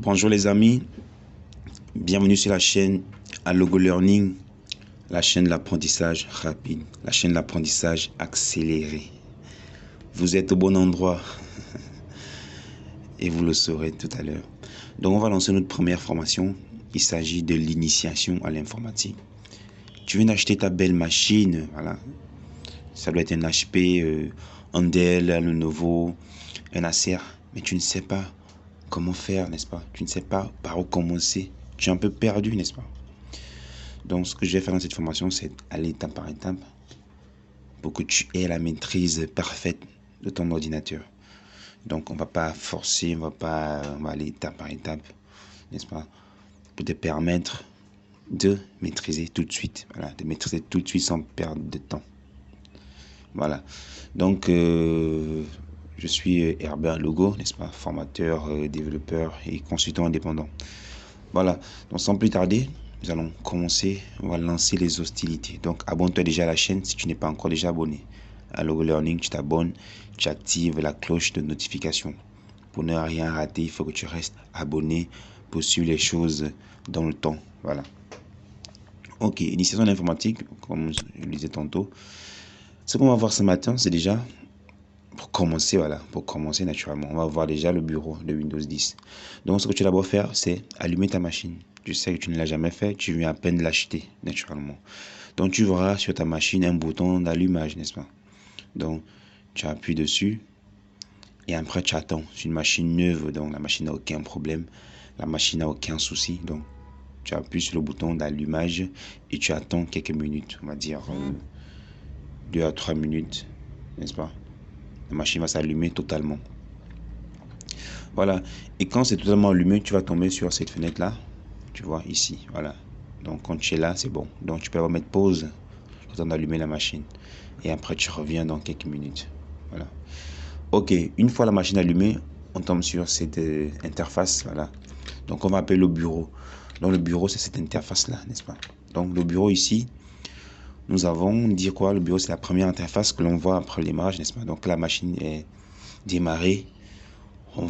Bonjour les amis, bienvenue sur la chaîne Allogo Learning, la chaîne de l'apprentissage rapide, la chaîne de l'apprentissage accéléré. Vous êtes au bon endroit et vous le saurez tout à l'heure. Donc on va lancer notre première formation, il s'agit de l'initiation à l'informatique. Tu viens d'acheter ta belle machine, voilà. Ça doit être un HP, un Dell, Lenovo, un Acer, mais tu ne sais pas comment faire, n'est-ce pas? Tu ne sais pas par où commencer. Tu es un peu perdu, n'est-ce pas? Donc, ce que je vais faire dans cette formation, c'est aller étape par étape pour que tu aies la maîtrise parfaite de ton ordinateur. Donc, on ne va pas forcer, on va aller étape par étape, n'est-ce pas? Pour te permettre de maîtriser tout de suite. Voilà, de maîtriser tout de suite sans perdre de temps. Voilà. Donc, je suis Herbert Allogo, n'est-ce pas? Formateur, développeur et consultant indépendant. Voilà. Donc, sans plus tarder, nous allons commencer. On va lancer les hostilités. Donc, abonne-toi déjà à la chaîne si tu n'es pas encore déjà abonné. Allogo Learning, tu t'abonnes, tu actives la cloche de notification. Pour ne rien rater, il faut que tu restes abonné pour suivre les choses dans le temps. Voilà. Ok, initiation de l'informatique, comme je le disais tantôt. Ce qu'on va voir ce matin, c'est déjà, pour commencer, voilà, pour commencer naturellement, on va voir déjà le bureau de Windows 10. Donc, ce que tu dois d'abord faire, c'est allumer ta machine. Je sais que tu ne l'as jamais fait, tu viens à peine de l'acheter, naturellement. Donc, tu verras sur ta machine un bouton d'allumage, n'est-ce pas? Donc, tu appuies dessus et après, tu attends. C'est une machine neuve, donc la machine n'a aucun problème, la machine n'a aucun souci. Donc, tu appuies sur le bouton d'allumage et tu attends quelques minutes, on va dire 2 à 3 minutes, n'est-ce pas? La machine va s'allumer totalement. Voilà. Et quand c'est totalement allumé, tu vas tomber sur cette fenêtre-là. Tu vois, ici. Voilà. Donc, quand tu es là, c'est bon. Donc, tu peux mettre pause, le temps d'allumer la machine. Et après, tu reviens dans quelques minutes. Voilà. Ok. Une fois la machine allumée, on tombe sur cette interface. Voilà. Donc, on va appeler le bureau. Donc, le bureau, c'est cette interface-là, n'est-ce pas? Donc, le bureau ici, nous avons dit quoi? Le bureau, c'est la première interface que l'on voit après le démarrage, n'est-ce pas? Donc, la machine est démarrée. On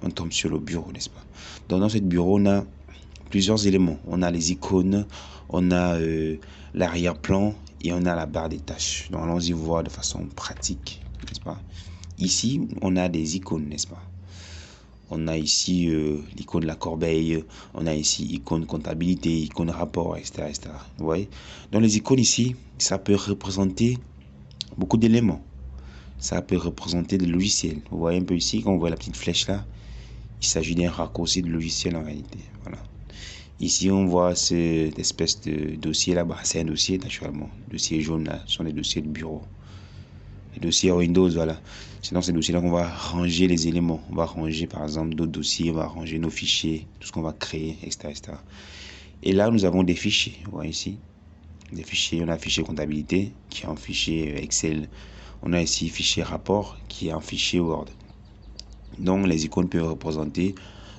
tombe sur le bureau, n'est-ce pas? Donc, dans ce bureau, on a plusieurs éléments. On a les icônes, on a l'arrière-plan et on a la barre des tâches. Donc, allons-y voir de façon pratique, n'est-ce pas? Ici, on a des icônes, n'est-ce pas? On a ici l'icône de la corbeille, on a ici icône comptabilité, icône rapport, etc., etc. Vous voyez? Donc, les icônes ici, ça peut représenter beaucoup d'éléments. Ça peut représenter des logiciels. Vous voyez un peu ici, quand on voit la petite flèche là, il s'agit d'un raccourci de logiciel en réalité. Voilà. Ici, on voit cette espèce de dossier là-bas. C'est un dossier, naturellement. Le dossier jaune là, ce sont les dossiers de bureau. Les dossiers Windows, voilà. C'est dans ces dossiers-là qu'on va ranger les éléments. On va ranger, par exemple, d'autres dossiers. On va ranger nos fichiers, tout ce qu'on va créer, etc., etc. Et là, nous avons des fichiers. Vous voyez ici. Des fichiers. On a un fichier comptabilité, qui est un fichier Excel. On a ici fichier rapport, qui est un fichier Word. Donc, les icônes peuvent représenter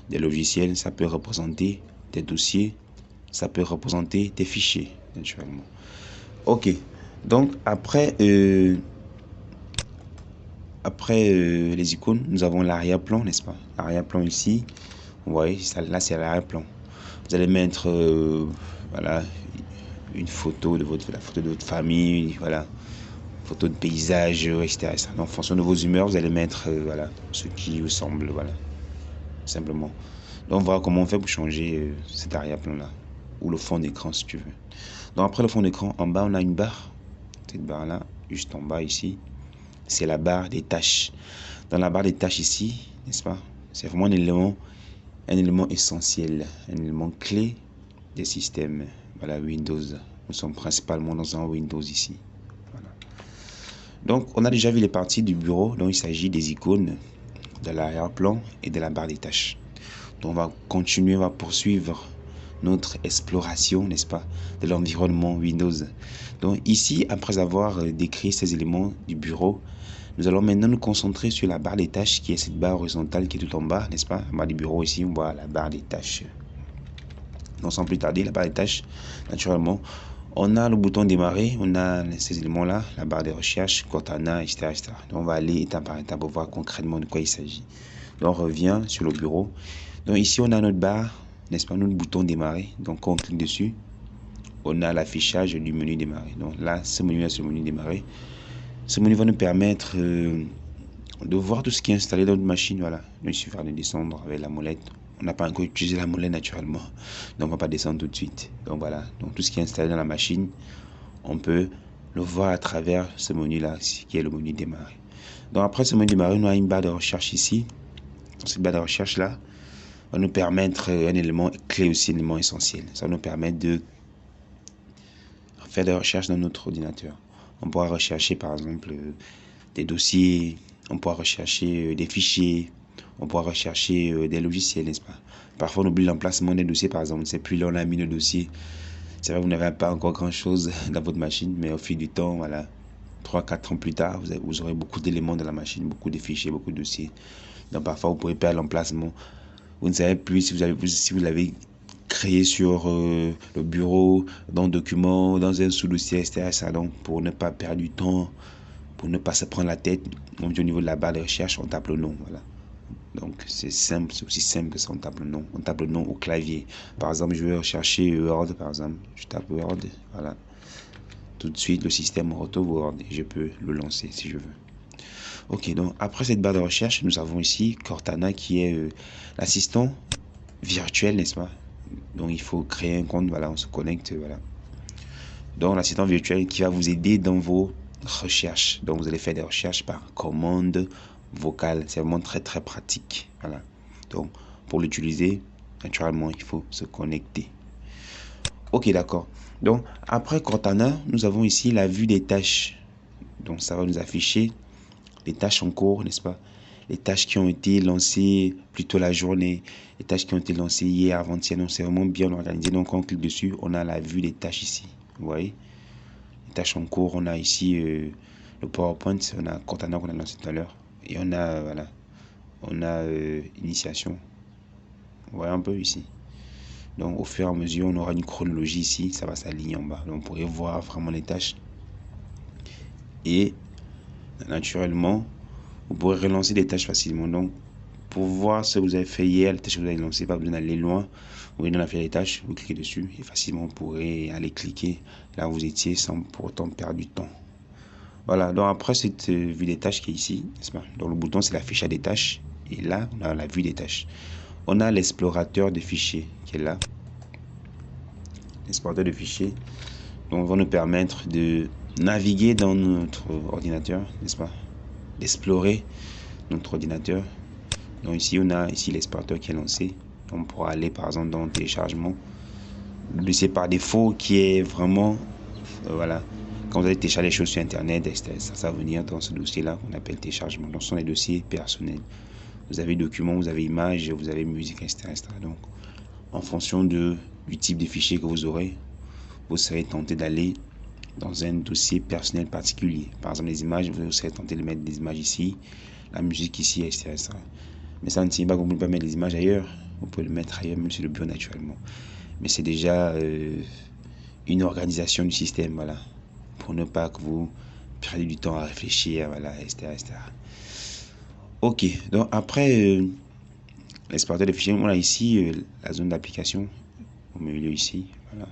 des logiciels. Ça peut représenter des dossiers. Ça peut représenter des fichiers, naturellement. Ok. Donc, après les icônes, nous avons l'arrière-plan, n'est-ce pas? L'arrière-plan ici, vous voyez, là c'est l'arrière-plan. Vous allez mettre voilà, une photo la photo de votre famille, voilà, photo de paysage, etc. Donc, en fonction de vos humeurs, vous allez mettre voilà, ce qui vous semble, voilà, simplement. Donc, on va voir comment on fait pour changer cet arrière-plan-là, ou le fond d'écran si tu veux. Donc, après le fond d'écran, en bas, on a une barre. Cette barre-là, juste en bas ici, c'est la barre des tâches. Dans la barre des tâches ici, n'est-ce pas? C'est vraiment un élément essentiel, un élément clé des systèmes. Voilà, Windows. Nous sommes principalement dans un Windows ici. Voilà. Donc, on a déjà vu les parties du bureau. Donc, il s'agit des icônes, de l'arrière-plan et de la barre des tâches. Donc, on va continuer, on va poursuivre notre exploration, n'est-ce pas, de l'environnement Windows. Donc ici, après avoir décrit ces éléments du bureau, nous allons maintenant nous concentrer sur la barre des tâches, qui est cette barre horizontale qui est tout en bas, n'est-ce pas? En bas du bureau ici, on voit la barre des tâches. Donc sans plus tarder, la barre des tâches, naturellement, on a le bouton démarrer, on a ces éléments-là, la barre de recherche, Cortana, etc., etc. Donc on va aller étape par étape pour voir concrètement de quoi il s'agit. Donc on revient sur le bureau. Donc ici, on a notre barre, n'est-ce pas, notre bouton démarrer. Donc quand on clique dessus, on a l'affichage du menu démarrer. Donc là, ce menu-là, c'est le menu démarrer. Ce menu va nous permettre de voir tout ce qui est installé dans notre machine. Voilà, il suffit de descendre avec la molette. On n'a pas encore utilisé la molette naturellement, donc on ne va pas descendre tout de suite. Donc voilà, donc tout ce qui est installé dans la machine, on peut le voir à travers ce menu-là, qui est le menu démarrer. Donc après ce menu démarrer, on a une barre de recherche ici. Cette barre de recherche-là va nous permettre un élément clé aussi, un élément essentiel. Ça va nous permettre de faire des recherches dans notre ordinateur. On pourra rechercher par exemple des dossiers, on pourra rechercher des fichiers, on pourra rechercher des logiciels, n'est-ce pas? Parfois on oublie l'emplacement des dossiers, par exemple, c'est plus là on a mis le dossier. C'est vrai, vous n'avez pas encore grand chose dans votre machine, mais au fil du temps, voilà, 3-4 ans plus tard, vous aurez beaucoup d'éléments dans la machine, beaucoup de fichiers, beaucoup de dossiers. Donc parfois vous pourrez perdre l'emplacement. Vous ne savez plus si vous l'avez créé sur le bureau, dans le document, dans un sous-dossier, etc. Donc pour ne pas perdre du temps, pour ne pas se prendre la tête, au niveau de la barre de recherche, on tape le nom. Voilà. Donc c'est simple, c'est aussi simple que ça, on tape le nom. On tape le nom au clavier. Par exemple, je vais rechercher Word, par exemple. Je tape Word, voilà. Tout de suite, le système retrouve Word et je peux le lancer si je veux. Ok, donc après cette barre de recherche, nous avons ici Cortana qui est l'assistant virtuel, n'est-ce pas? Donc il faut créer un compte, voilà, on se connecte, voilà. Donc l'assistant virtuel qui va vous aider dans vos recherches. Donc vous allez faire des recherches par commande vocale. C'est vraiment très très pratique, voilà. Donc pour l'utiliser, naturellement, il faut se connecter. Ok, d'accord. Donc après Cortana, nous avons ici la vue des tâches. Donc ça va nous afficher les tâches en cours, n'est-ce pas? Les tâches qui ont été lancées plus tôt la journée, les tâches qui ont été lancées hier, avant-hier. Donc c'est vraiment bien organisé. Donc quand on clique dessus, on a la vue des tâches ici. Vous voyez? Les tâches en cours, on a ici le PowerPoint, on a Cortana qu'on a lancé tout à l'heure. Et on a, voilà, on a initiation. Vous voyez un peu ici. Donc au fur et à mesure, on aura une chronologie ici, ça va s'aligner en bas. Donc on pourrait voir vraiment les tâches. Et naturellement, vous pourrez relancer des tâches facilement. Donc pour voir ce que vous avez fait hier, les tâches que vous avez lancées, pas besoin d'aller loin. Vous venez dans la feuille des tâches, vous cliquez dessus et facilement vous pourrez aller cliquer là où vous étiez sans pour autant perdre du temps. Voilà, donc après cette vue des tâches qui est ici, n'est-ce pas? Donc le bouton c'est l'affichage des tâches et là on a la vue des tâches. On a l'explorateur de fichiers qui est là. L'explorateur de fichiers donc va nous permettre de naviguer dans notre ordinateur, n'est-ce pas? D'explorer notre ordinateur. Donc ici on a ici l'explorateur qui est lancé. On pourra aller par exemple dans le téléchargement. Le dossier par défaut qui est vraiment voilà. Quand vous allez télécharger des choses sur internet, ça va venir dans ce dossier là qu'on appelle téléchargement. Donc ce sont les dossiers personnels. Vous avez documents, vous avez images, vous avez musique, etc. Donc en fonction du type de fichier que vous aurez, vous serez tenté d'aller dans un dossier personnel particulier. Par exemple les images, vous serez tenté de mettre des images ici, la musique ici, etc. Mais ça ne signifie pas que vous ne pouvez pas mettre des images ailleurs. Vous pouvez le mettre ailleurs, même sur le bureau naturellement. Mais c'est déjà une organisation du système, voilà. Pour ne pas que vous perdiez du temps à réfléchir, voilà, etc. Ok, donc après l'explorateur de fichiers, on a ici la zone d'application, au milieu ici, voilà.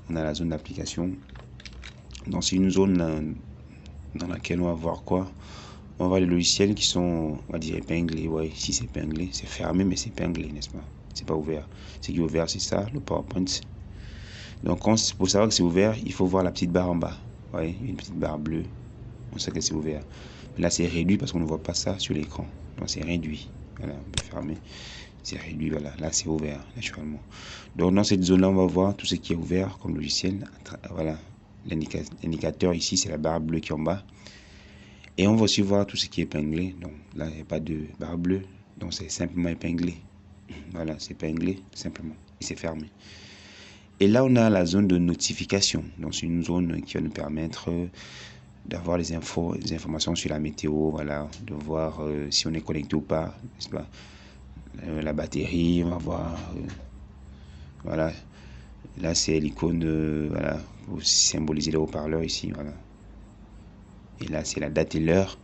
On a la zone d'application. Donc c'est une zone dans laquelle on va voir quoi? On va voir les logiciels qui sont, on va dire, épinglés. Ouais, ici c'est épinglé, c'est fermé, mais c'est épinglé, n'est-ce pas? C'est pas ouvert. Ce qui est ouvert, c'est ça, le PowerPoint. Donc pour savoir que c'est ouvert, il faut voir la petite barre en bas. Vous voyez, une petite barre bleue. On sait que c'est ouvert. Mais là, c'est réduit parce qu'on ne voit pas ça sur l'écran. Donc c'est réduit. Voilà, on peut fermer. C'est réduit, voilà. Là, c'est ouvert, naturellement. Donc dans cette zone-là, on va voir tout ce qui est ouvert comme logiciel. Voilà. L'indicateur ici, c'est la barre bleue qui est en bas. Et on va aussi voir tout ce qui est épinglé. Donc là, il n'y a pas de barre bleue. Donc c'est simplement épinglé. Voilà, c'est épinglé, simplement. Et c'est fermé. Et là, on a la zone de notification. Donc c'est une zone qui va nous permettre d'avoir les informations sur la météo, voilà, de voir si on est connecté ou pas, n'est-ce pas? La batterie, on va voir, voilà. Là, c'est l'icône, voilà, pour symboliser le haut-parleur ici, voilà. Et là, c'est la date et l'heure.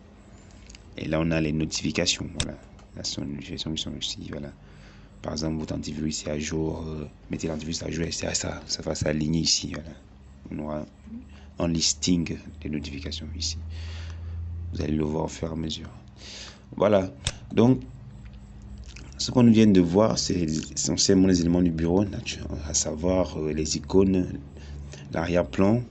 Et là, on a les notifications, voilà. Là, ce sont les notifications qui sont ici, voilà. Par exemple, votre antivirus est à jour, mettez l'antivirus à jour et ça va s'aligner ici. Voilà. On aura un listing des notifications ici. Vous allez le voir au fur et à mesure. Voilà. Donc, ce qu'on vient de voir, c'est essentiellement les éléments du bureau, à savoir les icônes, l'arrière-plan,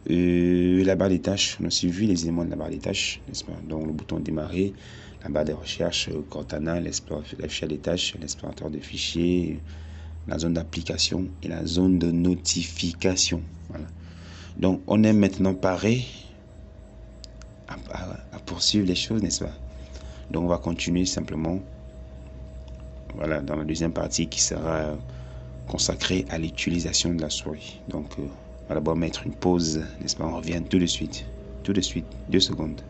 la barre des tâches. On a aussi vu les éléments de la barre des tâches, n'est-ce pas? Donc, le bouton démarrer, la barre de recherche, Cortana, l'affichage des tâches, l'explorateur de fichiers, la zone d'application et la zone de notification. Voilà. Donc, on est maintenant paré à poursuivre les choses, n'est-ce pas? Donc, on va continuer simplement. Voilà, dans la deuxième partie qui sera consacrée à l'utilisation de la souris. Donc, on va d'abord mettre une pause, n'est-ce pas? On revient tout de suite, 2 secondes.